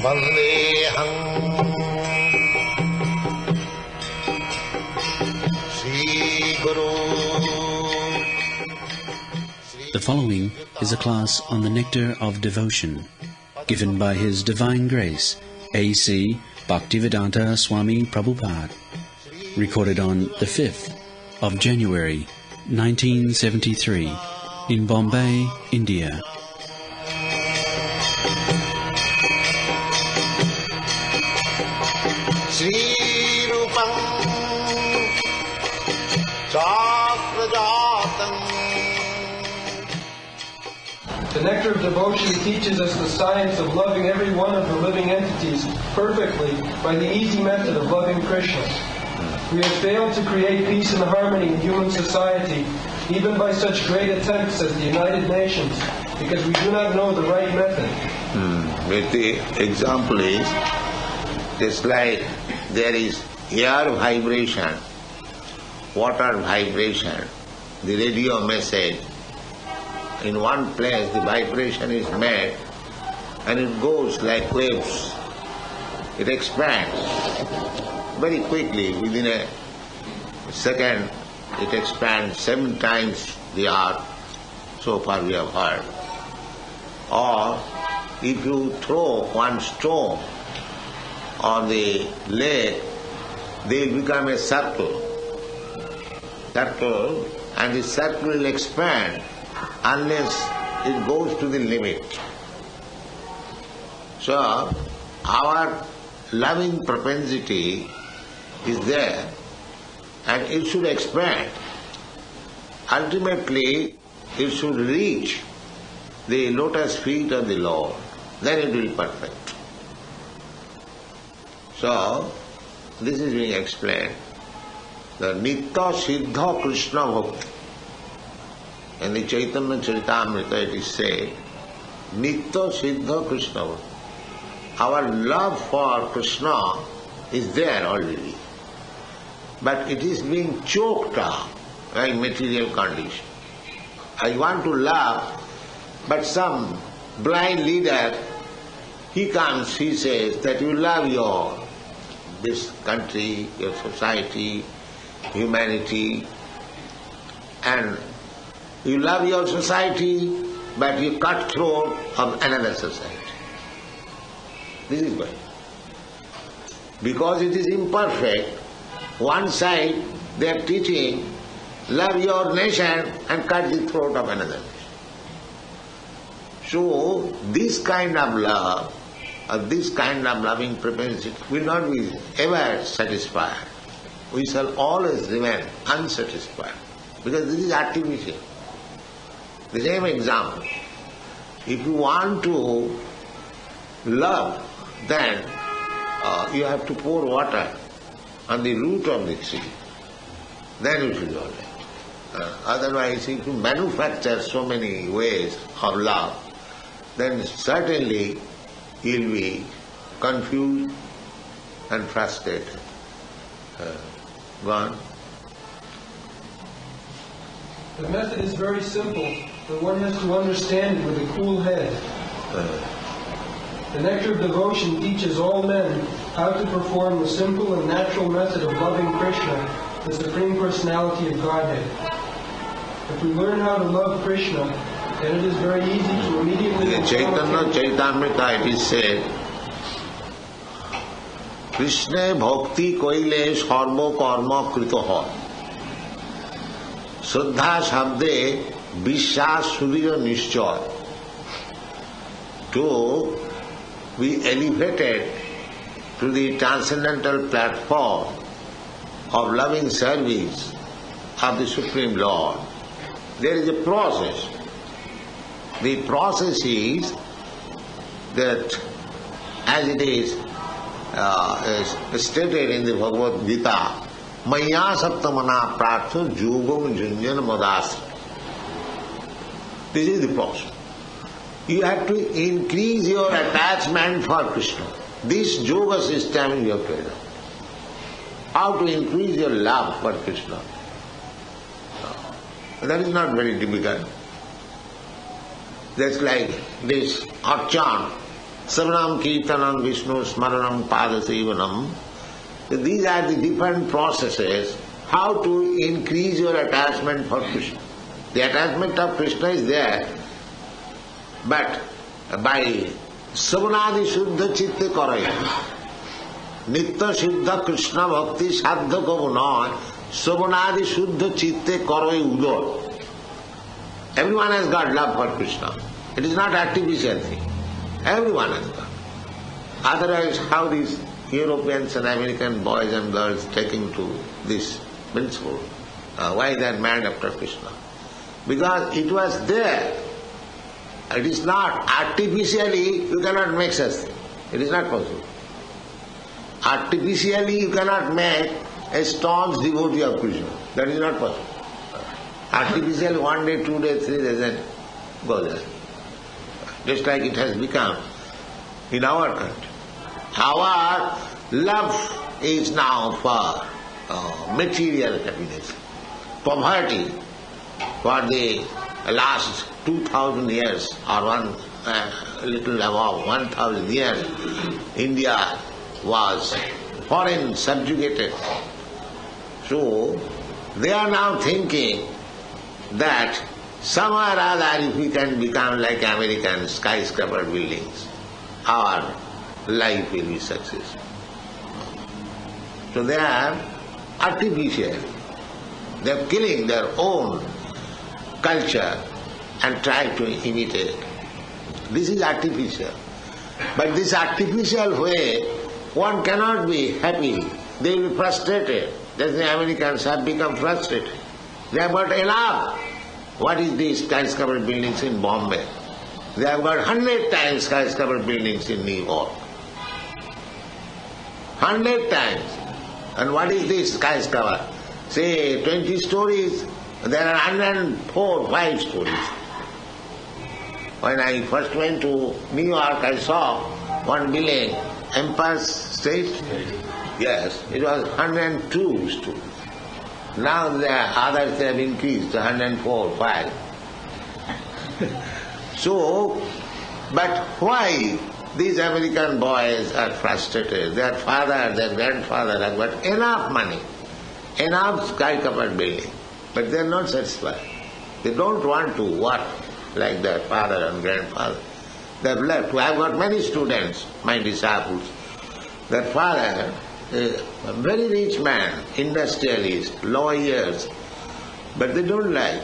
Vandeham Sri Guru. The following is a class on the Nectar of Devotion, given by His Divine Grace, A.C. Bhaktivedanta Swami Prabhupada, recorded on the 5th of January, 1973, in Bombay, India. Sri Rupam Chakrajatam. The Nectar of Devotion teaches us the science of loving every one of the living entities perfectly by the easy method of loving Krishna. We have failed to create peace and harmony in human society, even by such great attempts as the United Nations, because we do not know the right method. But the example is, just like there is air vibration, water vibration, the radio message, in one place the vibration is made and it goes like waves. It expands very quickly. Within a second it expands 7 times the earth, so far we have heard. Or if you throw one stone on the lake, they will become a circle, and the circle will expand unless it goes to the limit. So, our loving propensity is there and it should expand. Ultimately, it should reach the lotus feet of the Lord. Then it will be perfect. So, this is being explained. The Nitya Siddha Krishna Bhakti. In the Chaitanya Charitamrita it is said, Nitya Siddha Krishna Bhakti. Our love for Krishna is there already, but it is being choked up by material condition. I want to love, but some blind leader, he comes, he says that you love this country, your society, humanity, and you love your society, but you cut throat of another society. This is why. Because it is imperfect, one side they are teaching, love your nation and cut the throat of another nation. So, this kind of love, or this kind of loving propensity will not be ever satisfied. We shall always remain unsatisfied, because this is artificial. The same example. If you want to love, then you have to pour water on the root of the tree. Then it will be all right. Otherwise, if you manufacture so many ways of love, then certainly you will be confused and frustrated. Go on. The method is very simple, but one has to understand it with a cool head. The Nectar of Devotion teaches all men how to perform the simple and natural method of loving Krishna, the Supreme Personality of Godhead. If we learn how to love Krishna, then it is very easy to immediately... In the Chaitanya Charitamrita it is said, Krishna bhakti koile sarva karma kritoha. Shraddha shabde vishwas sudhira nishchay. To be elevated to the transcendental platform of loving service of the Supreme Lord, there is a process. The process is that, as it is stated in the Bhagavad Gita, Maya Saptamana Prartha Yogam Junjan Madasra. This is the process. You have to increase your attachment for Krishna. This yoga system you have to learn. How to increase your love for Krishna. That is not very difficult. Just like this Archan, Savanam Kirtanam Vishnu Smaranam Padasevanam. These are the different processes how to increase your attachment for Krishna. The attachment of Krishna is there, but by Savanadi Shuddha Chitte Karaya, Nitya Siddha Krishna Bhakti Sadha Kavana, Savanadi Shuddha Chitte Karaya Udor. Everyone has got love for Krishna. It is not artificial thing. Everyone has got. Otherwise, how these Europeans and American boys and girls taking to this principle? Why they are mad after Krishna? Because it was there. It is not artificially, you cannot make such thing. It is not possible. Artificially you cannot make a staunch devotee of Krishna. That is not possible. Artificially 1 day, 2 days, 3 days and go there. Just like it has become in our country. Our love is now for material happiness. Poverty for the last 2000 years or a little above 1000 years, India was foreign subjugated. So they are now thinking that somewhere or other if we can become like American skyscraper buildings, our life will be successful. So they are artificial. They are killing their own culture and try to imitate. This is artificial. But this artificial way, one cannot be happy. They will be frustrated. Just the Americans have become frustrated. They have got enough. What is these skyscraper buildings in Bombay? They have got 100 times skyscraper buildings in New York. 100 times. And what is this skyscraper? Say 20 stories, there are 104, 5 stories. When I first went to New York, I saw one building, Empire State. Yes, it was 102 stories. Now the others have increased to 104, 5. So, but why these American boys are frustrated? Their father, their grandfather have got enough money, enough skyscraper building, but they are not satisfied. They don't want to work like their father and grandfather. They have left. I have got many students, my disciples. Their father, a very rich man, industrialist, lawyers, but they don't like.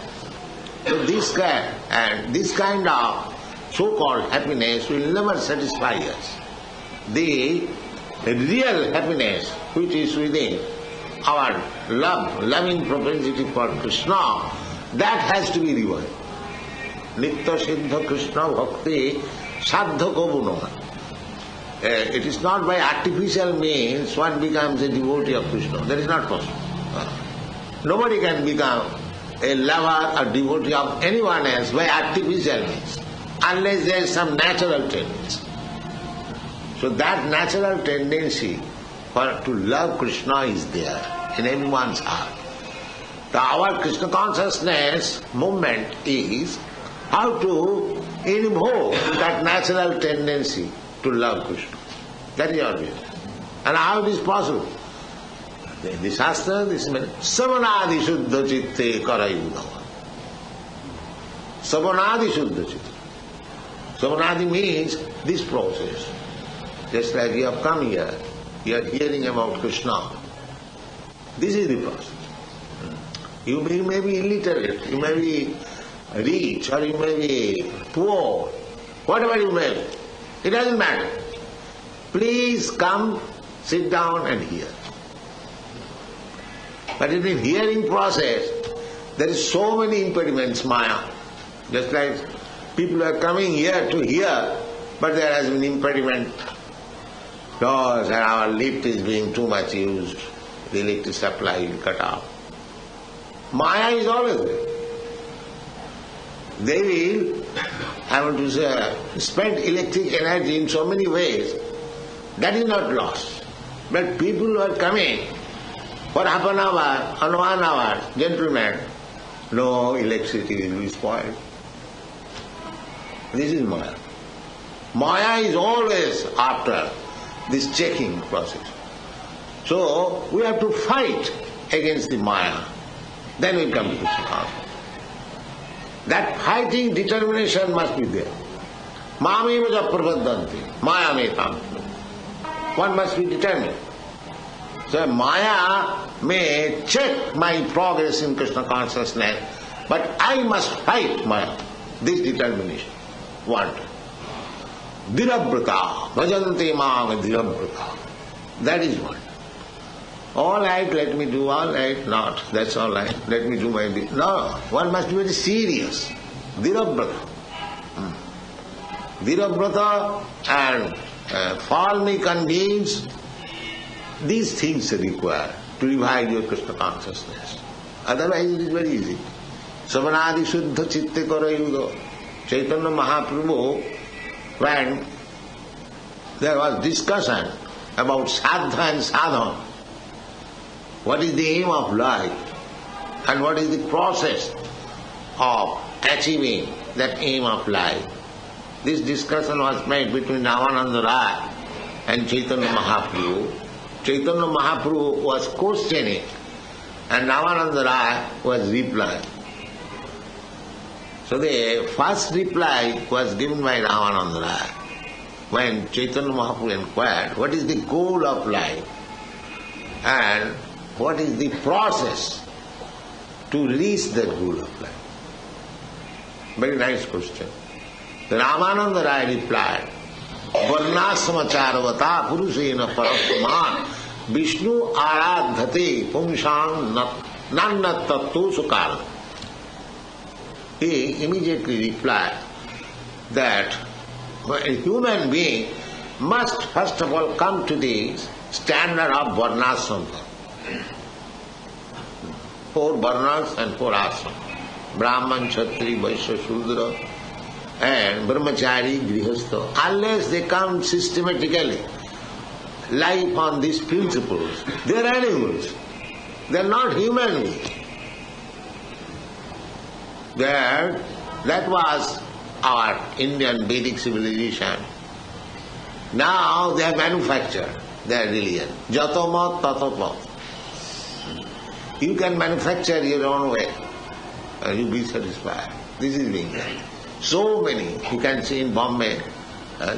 So this kind of so-called happiness will never satisfy us. The real happiness which is within our loving propensity for Krishna, that has to be revived. Nitya Siddha Krishna Bhakti Sadha Kavuna. It is not by artificial means one becomes a devotee of Krishna. That is not possible. Nobody can become a lover or devotee of anyone else by artificial means, unless there is some natural tendency. So that natural tendency to love Krishna is there in everyone's heart. Our Krishna consciousness movement is how to invoke that natural tendency to love Krishna. That is our business. And how it is possible? In the Shastra, this is Savanadi Shuddha Chitte Karayudava. Savanadi Shuddha Chitte. Savanadi means this process. Just like you have come here, you are hearing about Krishna. This is the process. You may be illiterate, you may be rich, or you may be poor, whatever you may be. It doesn't matter. Please come, sit down and hear. But in the hearing process, there is so many impediments, Maya. Just like people are coming here to hear, but there has been impediment. No, sir, our lift is being too much used. The electric supply will cut off. Maya is always there. They will, I want to say, spend electric energy in so many ways. That is not lost. But people who are coming for half an hour or 1 hour, gentlemen, no electricity will be spoiled. This is Maya. Maya is always after this checking process. So we have to fight against the Maya. Then we come to Krishna consciousness. That fighting determination must be there. Mameva ja prabodhanti, Maya metam. One must be determined. So Maya may check my progress in Krishna consciousness, but I must fight Maya. This determination. One. Dhirabrata, bhajanti mang dhirabrata. That is one. All right, let me do, all right, not, that's all right, let me do my... No, one must be very serious. Dhirabrata. Dhirabrata and fall me convinced, these things are required to revive your Krishna consciousness. Otherwise it is very easy. Savanadi Shuddha Chitte Karayuga. Chaitanya Mahaprabhu, when there was discussion about sadha and sadhana, what is the aim of life and what is the process of achieving that aim of life. This discussion was made between Ramananda Rai and Chaitanya Mahaprabhu. Chaitanya Mahaprabhu was questioning and Ramananda Rai was replying. So the first reply was given by Ramananda Rai when Chaitanya Mahaprabhu inquired what is the goal of life and what is the process to reach that goal of life. Very nice question. The Ramananda Rai replied, Varnasamacharavata Purushena Parapuman Vishnu Aradhate Pumshan Nanna Tattu Sukala. He immediately replied that a human being must first of all come to the standard of Varnasama. 4 Varnas and 4 Ashrams. Brahman, Kshatri, Vaishya, Shudra and Brahmachari, Grihastha. Unless they come systematically, life on these principles, they are animals. They are not human beings. That was our Indian Vedic civilization. Now they have manufactured their religion. Jatomat tatopat. You can manufacture your own way and you'll be satisfied. This is being done. So many, you can see in Bombay,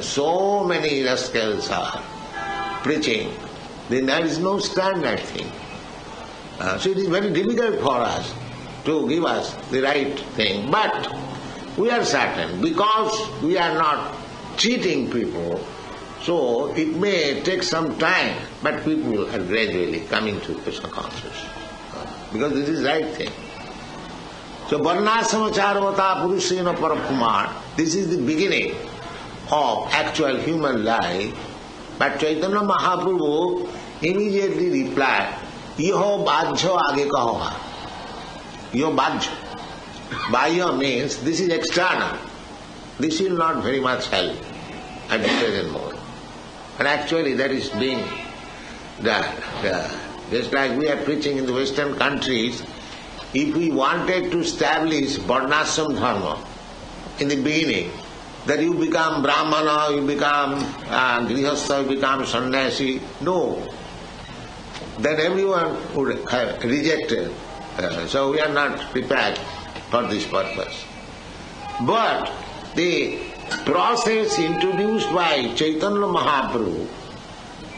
so many rascals are preaching. Then there is no standard thing. So it is very difficult for us to give us the right thing. But we are certain, because we are not cheating people, so it may take some time, but people are gradually coming to Krishna consciousness. Because this is the right thing. So Varnasamacharvata Purushena Parapuman, this is the beginning of actual human life. But Chaitanya Mahaprabhu immediately replied, Iho bhajyo age kahoga. Iho bhajyo. Bhajyo means this is external. This will not very much help at the present moment. And actually that is being done. Just like we are preaching in the Western countries, if we wanted to establish Varnashram Dharma in the beginning, that you become Brahmana, you become Grihastha, you become Sannyasi, no. Then everyone would have rejected. So we are not prepared for this purpose. But the process introduced by Chaitanya Mahaprabhu,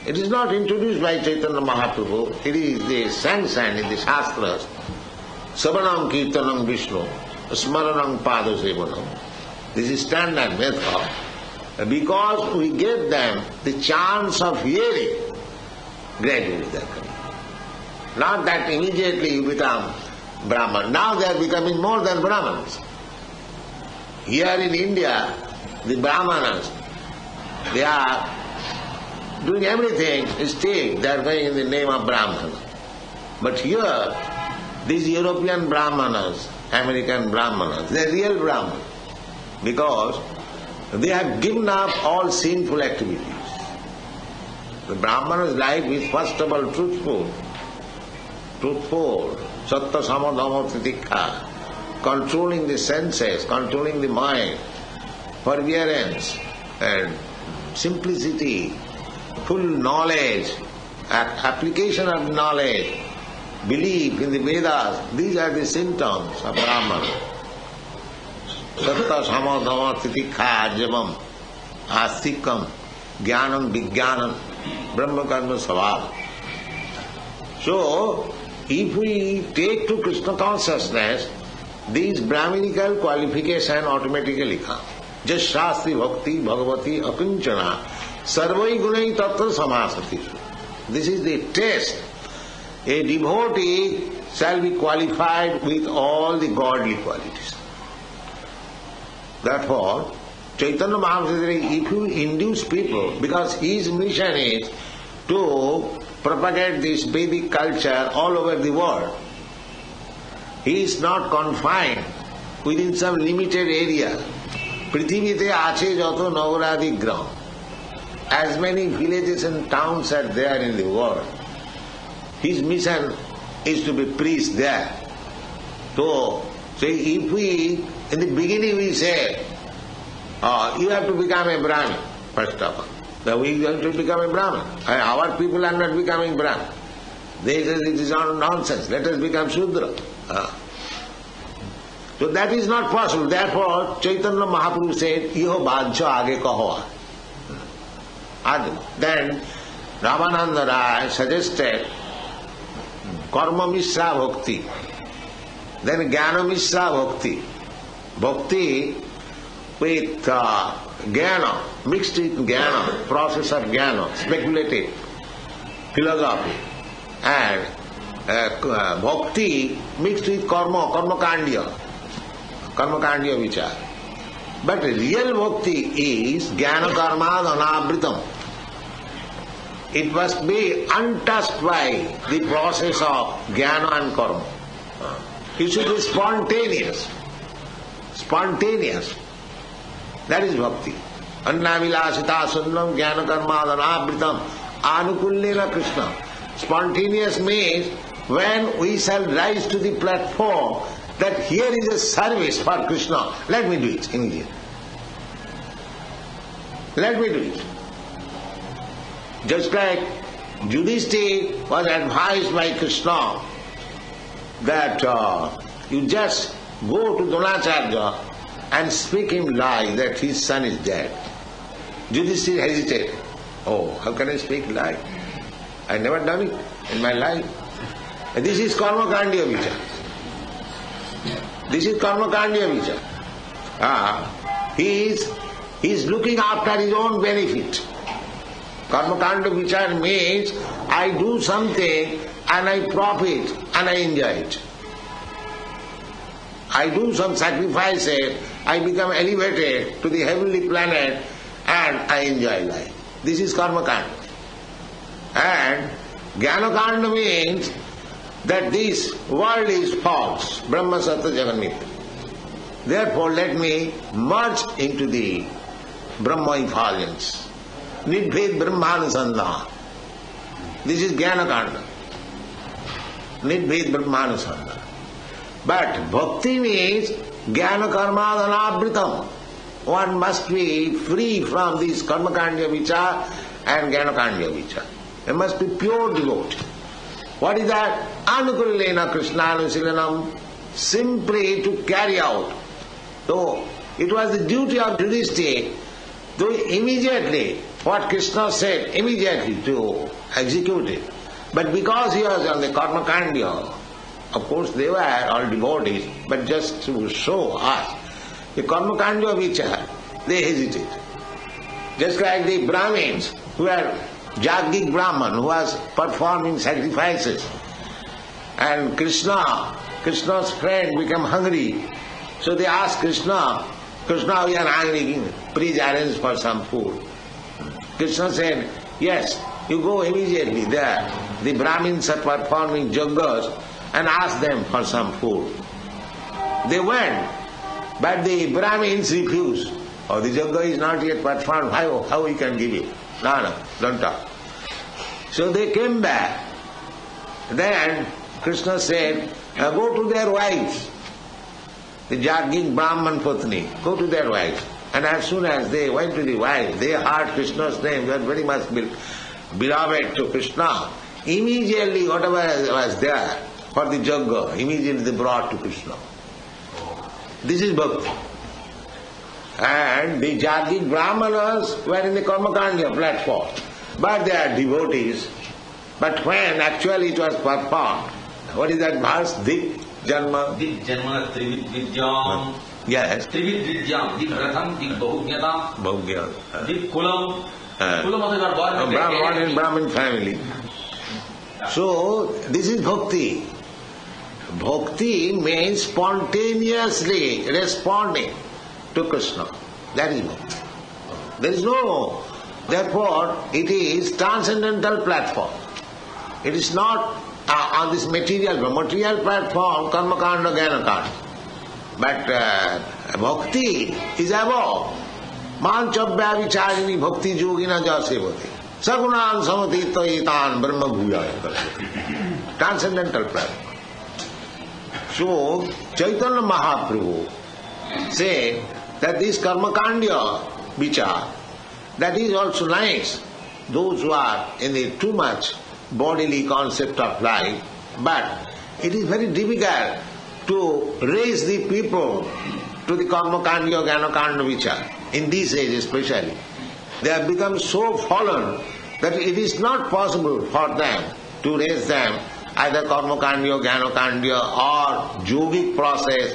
it is not introduced by Chaitanya Mahaprabhu, it is the sanctioned in the Shastras. Savanam Kirtanam Vishnu, Smaranam Padasevanam. This is standard method. Because we give them the chance of hearing, gradually they are coming. Not that immediately you become Brahman. Now they are becoming more than Brahmans. Here in India, the Brahmanas, they are doing everything, still they are going in the name of Brahmana. But here, these European Brahmanas, American Brahmanas, they are real Brahmanas because they have given up all sinful activities. The Brahmana's life is first of all truthful, sattva samadhamma titikha, controlling the senses, controlling the mind, perseverance and simplicity, full knowledge, application of knowledge, belief in the Vedas, these are the symptoms of Brahman. Satta samadhama titikha javam astikam jnanam vijnanam brahma karma svabha. So, if we take to Krishna consciousness, these Brahminical qualification automatically come. Just Shastri Bhakti Bhagavati Akinchana Sarvai Gunai Tattva Samasati. This is the test. A devotee shall be qualified with all the godly qualities. Therefore, Chaitanya Mahaprabhu, if you induce people, because his mission is to propagate this Vedic culture all over the world, he is not confined within some limited area. Prithivite ache jato navaradi gram. As many villages and towns are there in the world. His mission is to be priest there. So if we, in the beginning we say, you have to become a Brahmin, first of all. Now we have to become a Brahmin. Our people are not becoming Brahmin. They say it is all nonsense. Let us become Shudra. So that is not possible. Therefore, Chaitanya Mahaprabhu said, Iho bhajya age kaho. Then Ramananda Rai suggested Karma Mishra Bhakti. Then Jnana Mishra Bhakti. Bhakti with Jnana, mixed with Jnana, process of Jnana, speculative philosophy. And Bhakti mixed with Karma, Karma Kandya Vichar. But real Bhakti is Jnana Karma Anabritam. It must be untouched by the process of Jnana and Karma. It should be spontaneous. Spontaneous. That is Bhakti. Annavilasita sunnam Jnana Karma Anabritam Anukullena Krishna. Spontaneous means when we shall rise to the platform that here is a service for Krishna, let me do it immediately. Let me do it. Just like Yudhishthira was advised by Krishna that you just go to Dronacharya and speak him lie that his son is dead. Yudhishthira hesitated. Oh, how can I speak lie? I never done it in my life. This is Karma Kandya Vichar. This is Karma Kandya Vichar. He is looking after his own benefit. Karma Kandya Vichar means I do something and I profit and I enjoy it. I do some sacrifices, I become elevated to the heavenly planet and I enjoy life. This is Karma Kandya. And Jnana Kandya means that this world is false, Brahma Satya Jagan Mithya. Therefore let me merge into the Brahma effulgence. Nidbhed Brahmanusandha. This is Jnana Kandya. Nidbhed Brahmanusandha. But Bhakti means Jnana Karma Anabritam. One must be free from this Karma Kandya Vichar and Jnana Kandya Vichar. It must be pure devotee. What is that? Anukullena Krishnanusilanam. Simply to carry out. So it was the duty of Yudhishthira to immediately, what Krishna said, immediately to execute it. But because he was on the Karma Kandya, of course they were all devotees, but just to show us the Karma Kandya Vichar, they hesitate. Just like the Brahmins who were Jagdik Brahman who was performing sacrifices, and Krishna's friend became hungry. So they asked Krishna, we are hungry, please arrange for some food. Krishna said, yes, you go immediately there. The Brahmins are performing yajnas and ask them for some food. They went, but the Brahmins refused. Oh, the yajna is not yet performed, how we can give you? No, don't talk. So they came back. Then Krishna said, go to their wives. The Jagdik Brahman Patni, go to their wives And as soon as they went to the wild, they heard Krishna's name, they were very much beloved to Krishna. Immediately whatever was there for the yajna, immediately they brought to Krishna. This is bhakti. And the Jagik Brahmanas were in the Karmakanya platform, but they are devotees. But when actually it was performed, what is that verse? Dik Janma? Dik Janma Trivid Vidyam. Yes. Trivid Vidyam. Dik Ratham, Dik Bahugyatam. Bahugya. Dik Kulam. Kulam was born in Brahmin family. So, this is bhakti. Bhakti means spontaneously responding to Krishna. That is bhakti. There is no, therefore, it is transcendental platform. It is not on this material platform, karma kanda, jnana kanda. But bhakti is above. Manchabhya vicharini bhakti yogina jasevati. Sagunan samatitayitan brahma bhuyaya. Transcendental platform. So, Chaitanya Mahaprabhu said that this karmakandya vichar, that is also nice. Those who are in the too much bodily concept of life, but it is very difficult to raise the people to the karmakandya, jnanakanda vichar. In this age especially, they have become so fallen that it is not possible for them to raise them either karmakandya, jnanakandya or yogic process.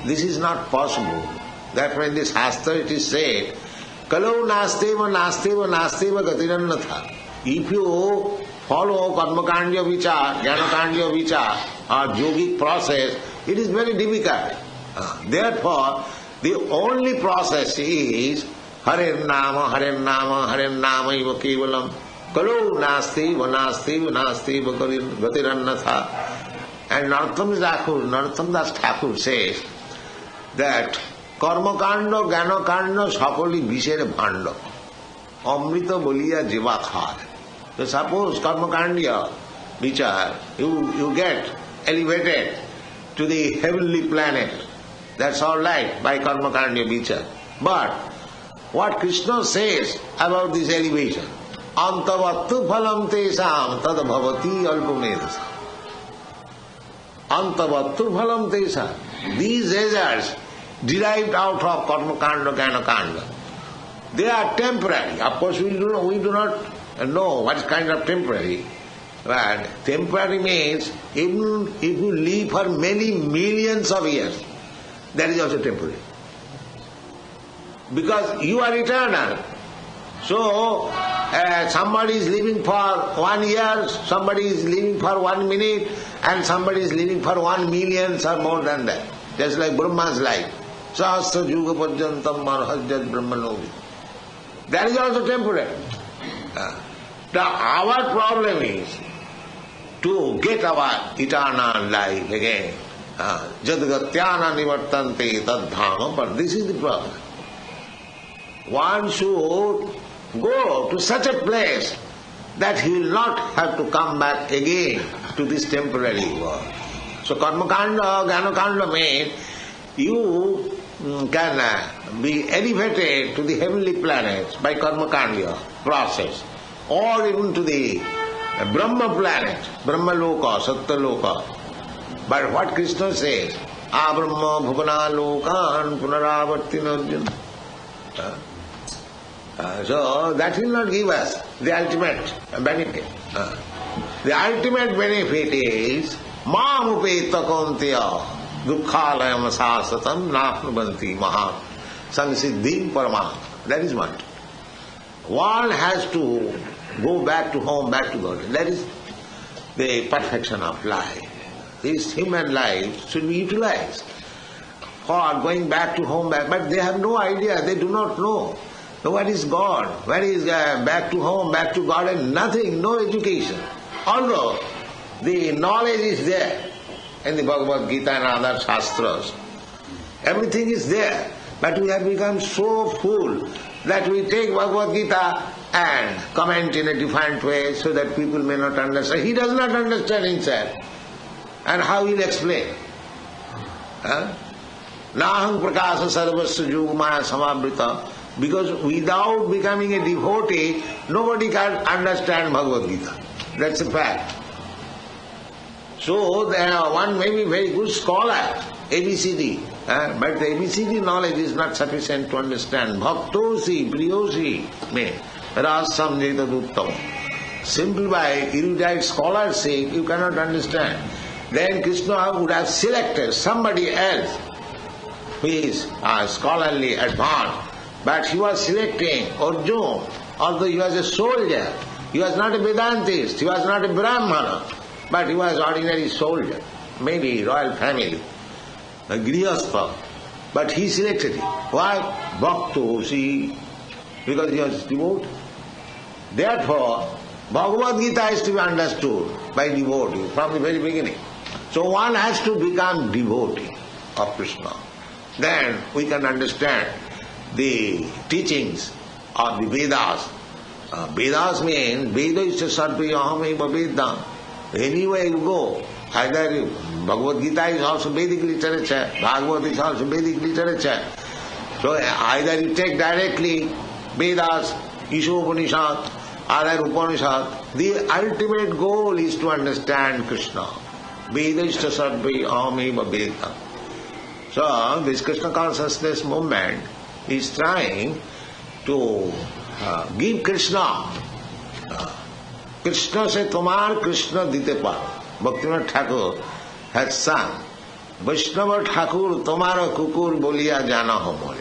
This is not possible. Therefore in this Shastra it is said, Kalau nasteva nasteva nasteva gatirannatha. If you follow karmakandya vichar, jnanakandya vichar or yogic process, it is very difficult. Therefore, the only process is Hare Nama, Hare Nama, Hare Nama iva kevalam. Kalau nasteva nasteva nasteva gatirannatha. And Narottam Das Thakur says that কর্মকাণ্ড জ্ঞানকাণ্ড সকলই বিষের ভাণ্ড অমৃত বলিয়া জীবা খায়. So suppose karmakandya vichar, you get elevated to the heavenly planet. That's all right by karmakandya vichar. But what Krishna says about this elevation, antavattu phalam tesam tad bhavati alpamedasa. Antavattu phalam tesam. These results derived out of karmakanda, jnanakanda, they are temporary. Of course, we do not know what kind of temporary. But temporary means even if you live for many millions of years, that is also temporary. Because you are eternal. So, somebody is living for 1 year, somebody is living for 1 minute, and somebody is living for 1 million or more than that. Just like Brahma's life. Sahasra Yuga Parjantam Marhajjat Brahmanovi. That is also temporary. Our problem is to get our eternal life again. Jadgatyana nivartante tadbhama. But this is the problem. One should go to such a place that he will not have to come back again to this temporary world. So karmakanda, jnanakanda means you can be elevated to the heavenly planets by karmakandya process, or even to the Brahma planet, Brahma loka, Satya loka. But what Krishna says, Abrahma bhuvana lokan punaravartina arjuna. So that will not give us the ultimate benefit. The ultimate benefit is mam upeta kaunteya dukkhalayam sasatam napnubanti maha samsiddhim parama. That is what. One has to go back to home, back to God. That is the perfection of life. This human life should be utilized for going back to home, but they have no idea, they do not know. What is God? Where is back to home, back to God, and nothing, no education. Although the knowledge is there in the Bhagavad Gita and other Shastras. Everything is there, but we have become so full that we take Bhagavad Gita and comment in a different way so that people may not understand. He does not understand himself. And how he will explain? Naham prakasa sarvasya yugmaya samavrita. Because without becoming a devotee, nobody can understand Bhagavad Gita. That's a fact. So one may be very good scholar, ABCD, but the ABCD knowledge is not sufficient to understand. Bhaktosi, priyosi, me, rasam jetaduttam. Simply by erudite scholarship, you cannot understand. Then Krishna would have selected somebody else who is scholarly advanced. But he was selecting Arjuna, although he was a soldier. He was not a Vedantist, he was not a Brahmana, but he was ordinary soldier, maybe royal family, a Grihastha. But he selected him. Why? Bhaktosi, because he was devoted. Therefore, Bhagavad Gita is to be understood by devotee from the very beginning. So one has to become devotee of Krishna. Then we can understand the teachings of the Vedas. Vedas means Veda is a sarvi aham eva vedam. Anywhere you go, either Bhagavad Gita is also Vedic literature, Bhagavad is also Vedic literature. So either you take directly Vedas, Ishopanishad, other Upanishad. The ultimate goal is to understand Krishna. Veda is a sarvi aham eva vedam. So this Krishna consciousness movement is trying to give Krishna. Krishna se tomar Krishna dite par. Bhaktivinoda Thakur has sung, Vaishnava Thakur tomara kukur boliya jana ho more.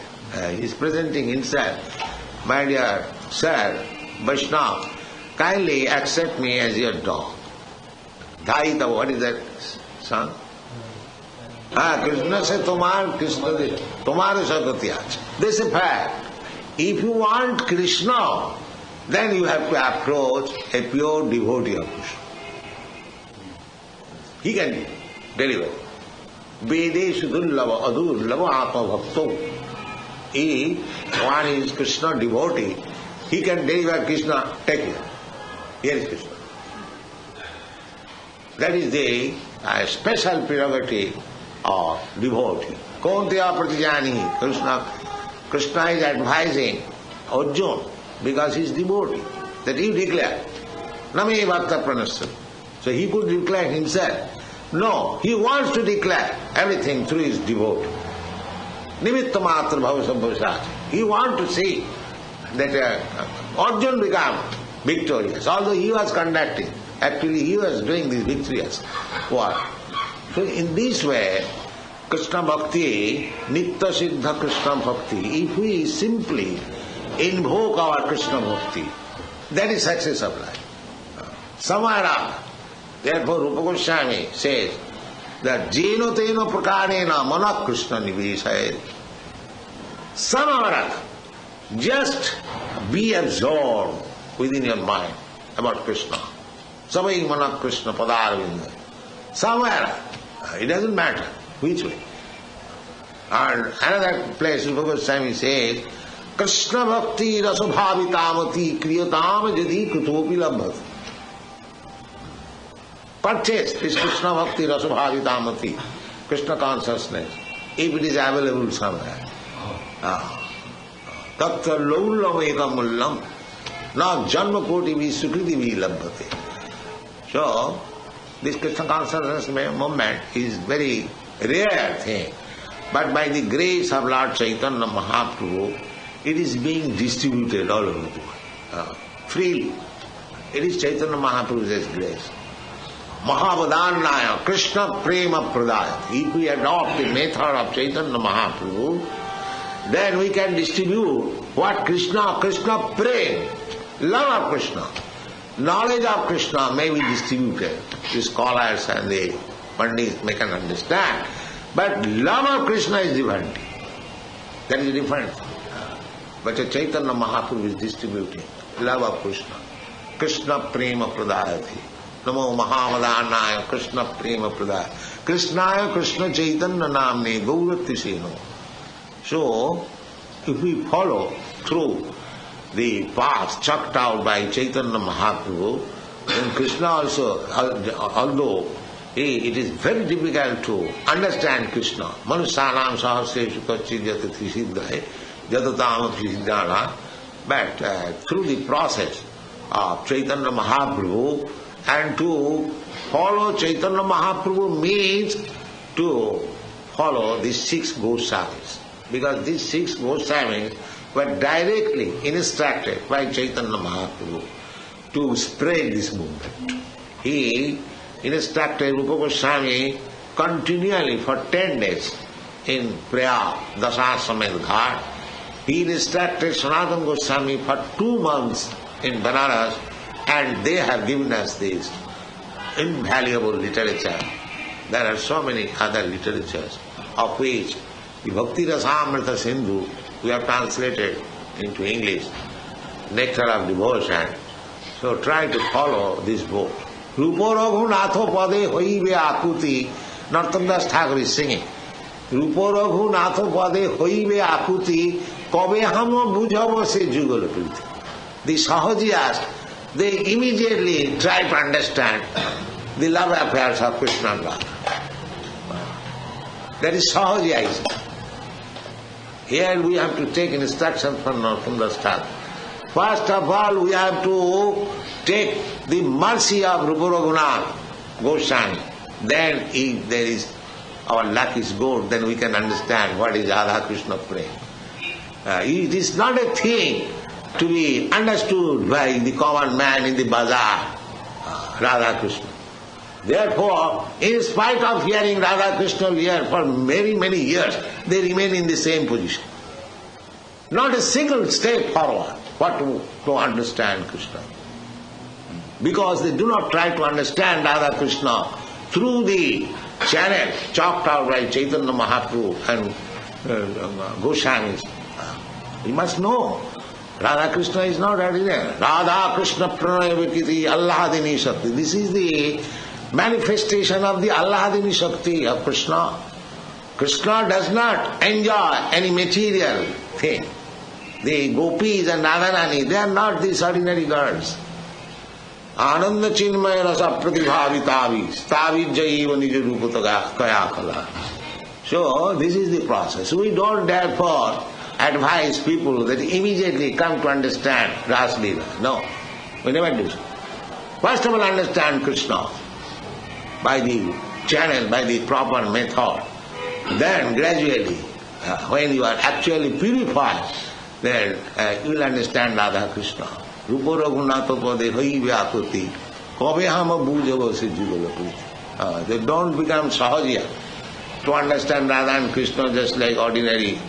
He is presenting himself. My dear sir, Vaishnava, kindly accept me as your dog. Dhaita, what is that song? Krishna se tomar Krishna dite. Tomara sakatya. This is a fact. If you want Krishna, then you have to approach a pure devotee of Krishna. He can deliver. Vedeshu dullava adullava atma bhakto. If one is Krishna devotee, he can deliver Krishna. Take it. Here is Krishna. That is the special prerogative of devotee. Kaunteya pratijani. Krishna is advising Arjuna because he is devotee, that you declare. Name bhakta pranasya. So he could declare himself. No, he wants to declare everything through his devotee. Nimitta matra bhavasambhavasat. He wants to see that Arjuna become victorious. Although he was conducting, actually he was doing this victorious work. So in this way, Krishna Bhakti, Nitya Siddha Krishna Bhakti, if we simply invoke our Krishna Bhakti, that is success of life. Samara. Therefore Rupa Goswami says that Jeno Teno Prakarena Mana Krishna Nivesaya. Samara. Just be absorbed within your mind about Krishna. Samai Mana Krishna Padarvinda. Somewhere. It doesn't matter which way. And another place, Rupa Goswami says, Krishna Bhakti Rasabhavitamati Kriyatam Jadi Kutopi Labhat. Purchase this Krishna Bhakti Rasabhavitamati, Krishna consciousness, if it is available somewhere. Tattva Laulam Ekam Mullam, na Janma Koti Vi Sukriti Vi Labhate. So, this Krishna consciousness movement is very rare thing. But by the grace of Lord Chaitanya Mahaprabhu, it is being distributed all over the world. Freely. It is Chaitanya Mahaprabhu's grace. Mahavadannaya, Krishna Prema Pradaya. If we adopt the method of Chaitanya Mahaprabhu, then we can distribute what Krishna Prema, love of Krishna. Knowledge of Krishna may be distributed. The scholars and the pandits may can understand. But love of Krishna is different. That is different. But Chaitanya Mahaprabhu is distributing love of Krishna. Krishna Prema Pradayati. Namo Mahamadannaya Krishna Prema Pradaya. Krishnaya Krishna Chaitanya Namne Gauratiseno. So, if we follow through the path chalked out by Chaitanya Mahaprabhu, then Krishna also, although It is very difficult to understand Krishna. Manusyanam sahasreshu kachid yatati siddhaye yatatamati siddhana. But through the process of Chaitanya Mahaprabhu, and to follow Chaitanya Mahaprabhu means to follow these 6 Goswamis. Because these 6 Goswamis were directly instructed by Chaitanya Mahaprabhu to spread this movement. He instructed Rupa Goswami continually for 10 days in Prayag, Dasaswamedh Ghat. He instructed Sanatana Goswami for 2 months in Banaras, and they have given us this invaluable literature. There are so many other literatures, of which the Bhakti Rasamrita Sindhu we have translated into English, Nectar of Devotion. So try to follow this book. Rupa Raghunatha Pade Hoibe Akuti, Narottam Das Thakur is singing. Rupa Raghunatha Pade Hoibe Akuti, Kobe Hamo Bujhava Se Jugal Priti. The Sahajiyas, they immediately try to understand the love affairs of Krishna and Radha. That is Sahajiyism. Here we have to take instruction from Narottam Das Thakur. First of all, we have to take the mercy of Rupa Raghunath Goswami. Then if there is, our luck is good, then we can understand what is Radha Krishna prema. It is not a thing to be understood by the common man in the bazaar, Radha Krishna. Therefore, in spite of hearing Radha Krishna here for many, many years, they remain in the same position. Not a single step forward to understand Krishna. Because they do not try to understand Radha Krishna through the channel chalked out by Chaitanya Mahaprabhu and Goswamis. You must know, Radha Krishna is not ordinary. Radha Krishna Pranaya Vikiti Allahadini Shakti. This is the manifestation of the Allahadini Shakti of Krishna. Krishna does not enjoy any material thing. The gopis and Radharani, they are not these ordinary girls. Ananda Chinmaya Rasa Pratibhavitavi Stavi Jaiva Nija Rupata Kaya Kala. So this is the process. We don't therefore advise people that immediately come to understand Ras Leela. No, we never do so. First of all, understand Krishna by the channel, by the proper method. Then gradually, when you are actually purified, then you will understand Radha Krishna. Rupa Raghunatha Pade Hoibe Akuti, Kobe Hama Bujava Se Jugal Priti. They don't become Sahajiya to understand Radha and Krishna just like ordinary.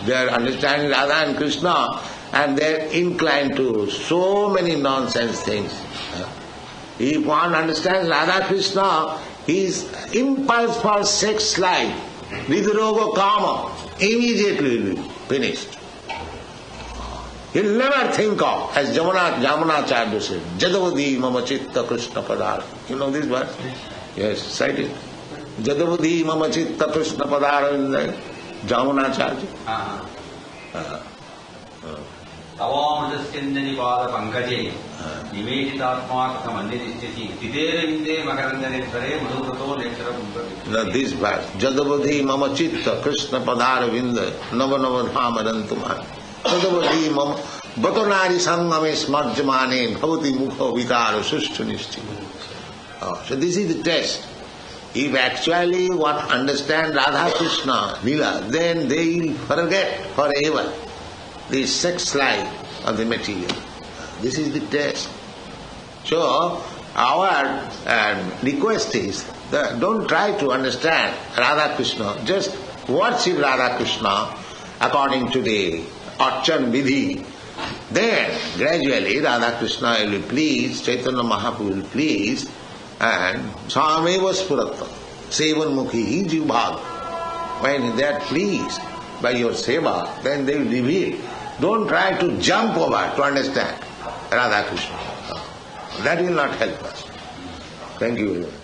They are understanding Radha and Krishna, and they are inclined to so many nonsense things. If one understands Radha Krishna, his impulse for sex life, Vidroga Kama, immediately will be finished. He'll never think of, as Jamunacharya said, Jadavadi Mama Chitta Krishna Padara. You know this verse? Yes, cite it. Jadavadi Mama Chitta Krishna Padara in the Jamunacharya. Tavamrtaschandani pada pankaje nivedhitatma katham tidere vinde makarandhaneshware madhukato nekshara kumbhavi. Now this verse, Jadavadhi Mama Chitta Krishna Padara Vinda Nava Nava Dhamarantumah Jadavadhi Mama Batonari Sangame Smarjamane Bhavati Mukha Vitara Sushtu Nishti. So this is the test. If actually one understand Radha Krishna Leela, then they will forget forever the sex life of the material. This is the test. So our request is that don't try to understand Radha Krishna, just worship Radha Krishna according to the Archan Vidhi. Then gradually Radha Krishna will be pleased, Chaitanya Mahaprabhu will be pleased, and Sameva Spuratta, Sevan Mukhi Jivbhag. When they are pleased by your seva, then they will reveal. Don't try to jump over to understand Radha Krishna. That will not help us. Thank you very much.